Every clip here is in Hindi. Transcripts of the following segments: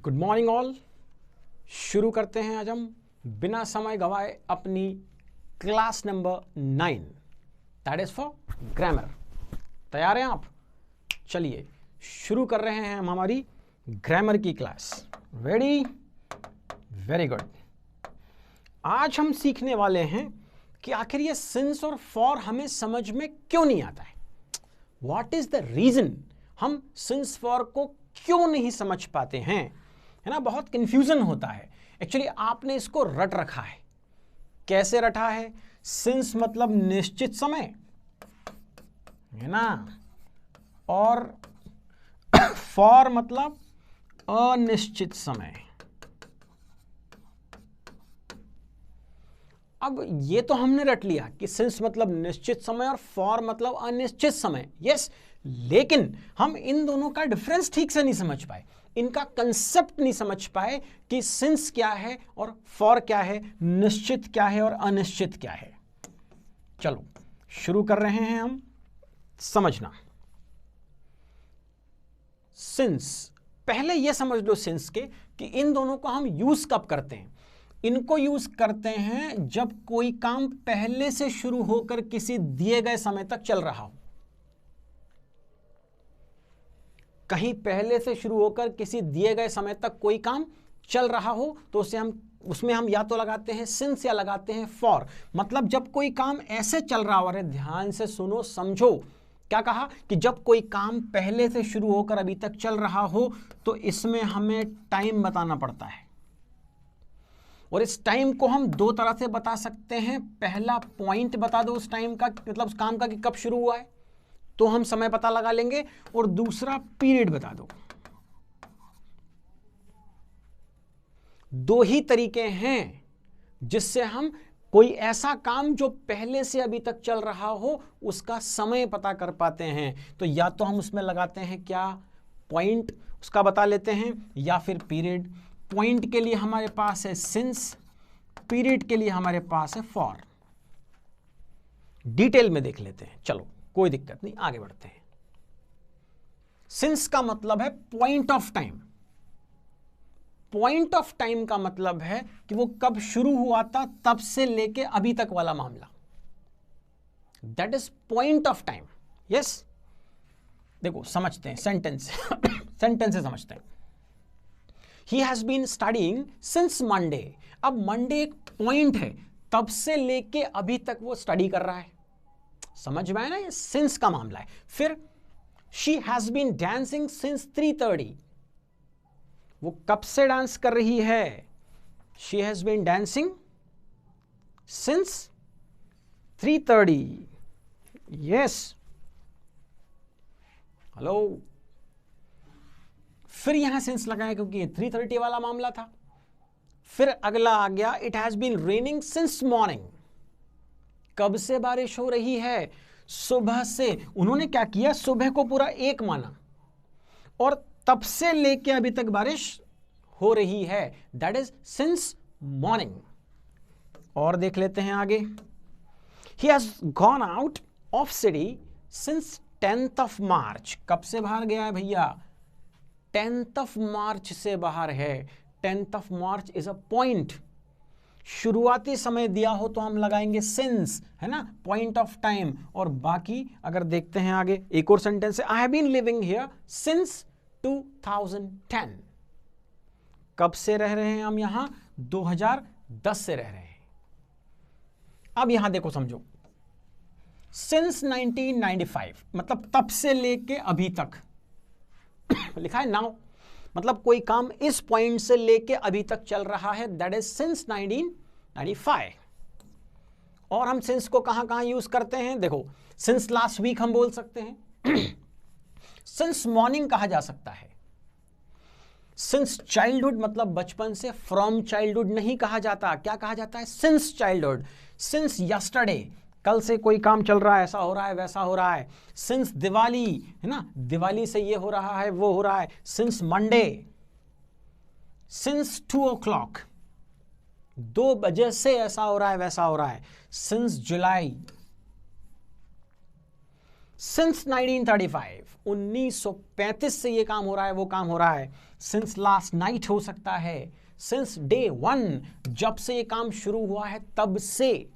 Good morning all. शुरू करते हैं आज हम बिना समय गवाए अपनी class number 9, that is for grammar. तैयार हैं आप? चलिए शुरू कर रहे हैं हम हमारी ग्रामर की क्लास। रेडी? Very good. आज हम सीखने वाले हैं कि आखिर ये सिंस और फॉर हमें समझ में क्यों नहीं आता है। व्हाट इज द रीजन हम सिंस फॉर को क्यों नहीं समझ पाते हैं, है ना। बहुत कंफ्यूजन होता है। एक्चुअली आपने इसको रट रखा है। कैसे रटा है? सिंस मतलब निश्चित समय, है ना, और फॉर मतलब अनिश्चित समय। अब ये तो हमने रट लिया कि सिंस मतलब निश्चित समय और फॉर मतलब अनिश्चित समय। यस, लेकिन हम इन दोनों का डिफरेंस ठीक से नहीं समझ पाए, इनका कंसेप्ट नहीं समझ पाए कि सिंस क्या है और फॉर क्या है, निश्चित क्या है और अनिश्चित क्या है। चलो शुरू कर रहे हैं हम समझना। सिंस, पहले यह समझ लो सिंस के कि इन दोनों को हम यूज कब करते हैं। इनको यूज करते हैं जब कोई काम पहले से शुरू होकर किसी दिए गए समय तक चल रहा हो। कहीं पहले से शुरू होकर किसी दिए गए समय तक कोई काम चल रहा हो तो उसमें हम या तो लगाते हैं सिंस या लगाते हैं फॉर। मतलब जब कोई काम ऐसे चल रहा हो, अरे ध्यान से सुनो समझो, क्या कहा कि जब कोई काम पहले से शुरू होकर अभी तक चल रहा हो तो इसमें हमें टाइम बताना पड़ता है। और इस टाइम को हम दो तरह से बता सकते हैं। पहला, पॉइंट बता दो उस टाइम का, मतलब उस काम का कि कब शुरू हुआ है तो हम समय पता लगा लेंगे, और दूसरा पीरियड बता दो। दो ही तरीके हैं जिससे हम कोई ऐसा काम जो पहले से अभी तक चल रहा हो उसका समय पता कर पाते हैं। तो या तो हम उसमें लगाते हैं क्या, पॉइंट उसका बता लेते हैं, या फिर पीरियड। पॉइंट के लिए हमारे पास है सिंस, पीरियड के लिए हमारे पास है फॉर। डिटेल में देख लेते हैं, चलो कोई दिक्कत नहीं, आगे बढ़ते हैं। सिंस का मतलब है point of time. Point of time का मतलब है कि वो कब शुरू हुआ था तब से लेके अभी तक वाला मामला, that is point of time. Yes, देखो समझते हैं सेंटेंस सेंटेंस से समझते हैं। He has been studying since Monday। अब मंडे एक पॉइंट है, तब से लेके अभी तक वो स्टडी कर रहा है। समझ में आया ना, ये सिंस का मामला है। फिर she has been dancing since 3:30। वो कब से डांस कर रही है? She has been dancing since 3:30। Yes, hello. फिर यहां सिंस लगाया क्योंकि ये 3:30 वाला मामला था। फिर अगला आ गया, it has been raining since morning. कब से बारिश हो रही है? सुबह से। उन्होंने क्या किया, सुबह को पूरा एक माना और तब से लेके अभी तक बारिश हो रही है, दैट इज सिंस मॉर्निंग। और देख लेते हैं आगे। He has gone out of city since 10th of March। कब से बाहर गया है भैया? 10th of March से बाहर है। 10th of March is a point. शुरुआती समय दिया हो तो हम लगाएंगे सिंस, है ना, पॉइंट ऑफ टाइम। और बाकी अगर देखते हैं आगे, एक और सेंटेंस है, I have been living here since 2010। कब से रह रहे हैं हम यहां? 2010 से रह रहे हैं। अब यहां देखो समझो, सिंस 1995 मतलब तब से लेके अभी तक लिखा है नाउ, मतलब कोई काम इस पॉइंट से लेके अभी तक चल रहा है, दैट इज सिंस 1995। और हम सिंस को कहां कहां यूज करते हैं? देखो, सिंस लास्ट वीक हम बोल सकते हैं सिंस मॉर्निंग कहा जा सकता है। सिंस चाइल्डहुड मतलब बचपन से, फ्रॉम चाइल्डहुड नहीं कहा जाता। क्या कहा जाता है? Since childhood. सिंस यस्टरडे, कल से कोई काम चल रहा है, ऐसा हो रहा है वैसा हो रहा है। सिंस दिवाली, है ना, दिवाली से ये हो रहा है वो हो रहा है। सिंस मंडे, सिंस 2 o'clock, 2 बजे से ऐसा हो रहा है वैसा हो रहा है। सिंस जुलाई, सिंस 1935 से ये काम हो रहा है, वो काम हो रहा है। सिंस लास्ट नाइट हो सकता है, सिंस डे 1 जब से ये काम शुरू हुआ है तब से,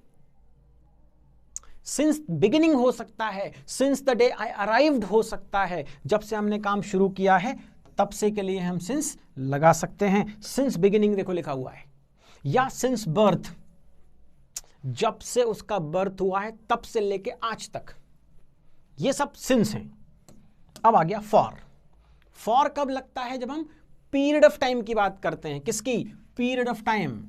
सिंस बिगिनिंग हो सकता है, since the day I arrived हो सकता है, जब से हमने काम शुरू किया है तब से के लिए हम सिंस लगा सकते हैं। सिंस बिगिनिंग देखो लिखा हुआ है, या सिंस बर्थ, जब से उसका बर्थ हुआ है तब से लेके आज तक, ये सब सिंस हैं। अब आ गया फॉर। फॉर कब लगता है? जब हम पीरियड ऑफ टाइम की बात करते हैं। किसकी? Period of time.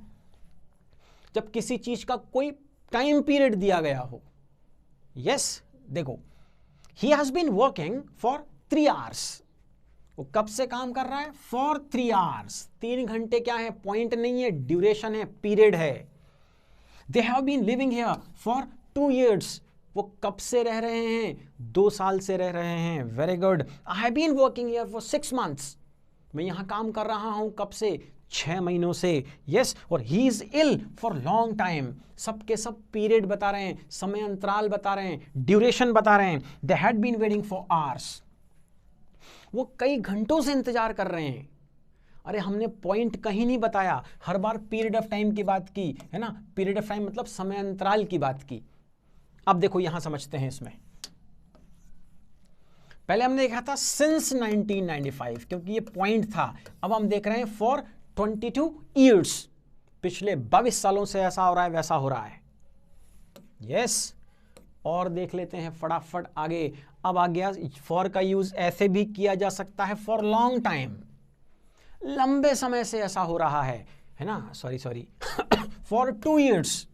जब किसी चीज का कोई टाइम पीरियड दिया गया हो। यस, देखो, he has been working for 3 hours. वो कब से काम कर रहा है? For 3 hours. 3 घंटे क्या है? पॉइंट नहीं है, ड्यूरेशन है, पीरियड है। They have been living here for 2 years। वो कब से रह रहे हैं? 2 साल से रह रहे हैं। Very good. I have been working here for 6 months। मैं यहां काम कर रहा हूं कब से? 6 महीनों से। यस। और he is ill for long time. सबके सब पीरियड बता रहे हैं, समय अंतराल बता रहे हैं, ड्यूरेशन बता रहे हैं। They had been waiting for hours. वो कई घंटों से इंतजार कर रहे हैं। अरे हमने पॉइंट कहीं नहीं बताया, हर बार पीरियड ऑफ टाइम की बात की है ना। पीरियड ऑफ टाइम मतलब समय अंतराल की बात की। अब देखो यहां समझते हैं इसमें। पहले हमने देखा था सिंस 1995, क्योंकि ये पॉइंट था। अब हम देख रहे हैं फॉर 22 years। पिछले 22 सालों से ऐसा हो रहा है, वैसा हो रहा है। यस। और देख लेते हैं फटाफट आगे। अब आ गया फॉर का यूज ऐसे भी किया जा सकता है, फॉर लॉन्ग टाइम, लंबे समय से ऐसा हो रहा है ना। सॉरी फॉर 2 years,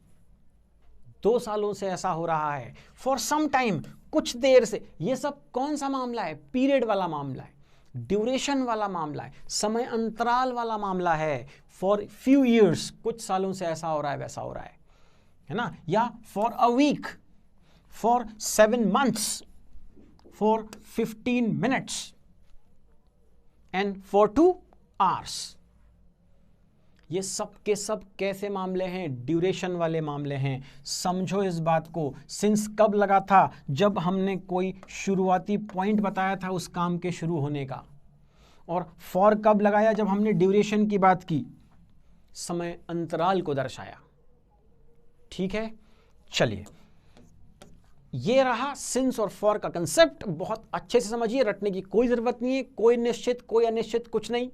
2 सालों से ऐसा हो रहा है। फॉर सम टाइम, कुछ देर से। ये सब कौन सा मामला है? पीरियड वाला मामला है, ड्यूरेशन वाला मामला है, समय अंतराल वाला मामला है। फॉर फ्यू years, कुछ सालों से ऐसा हो रहा है, वैसा हो रहा है ना। या for a week, for 7 months, for 15 minutes and for 2 hours। ये सब के सब कैसे मामले हैं? ड्यूरेशन वाले मामले हैं। समझो इस बात को। सिंस कब लगा था? जब हमने कोई शुरुआती पॉइंट बताया था उस काम के शुरू होने का। और फॉर कब लगाया? जब हमने ड्यूरेशन की बात की, समय अंतराल को दर्शाया। ठीक है, चलिए, ये रहा सिंस और फॉर का कंसेप्ट। बहुत अच्छे से समझिए, रटने की कोई जरूरत नहीं है। कोई निश्चित, कोई अनिश्चित, कुछ नहीं।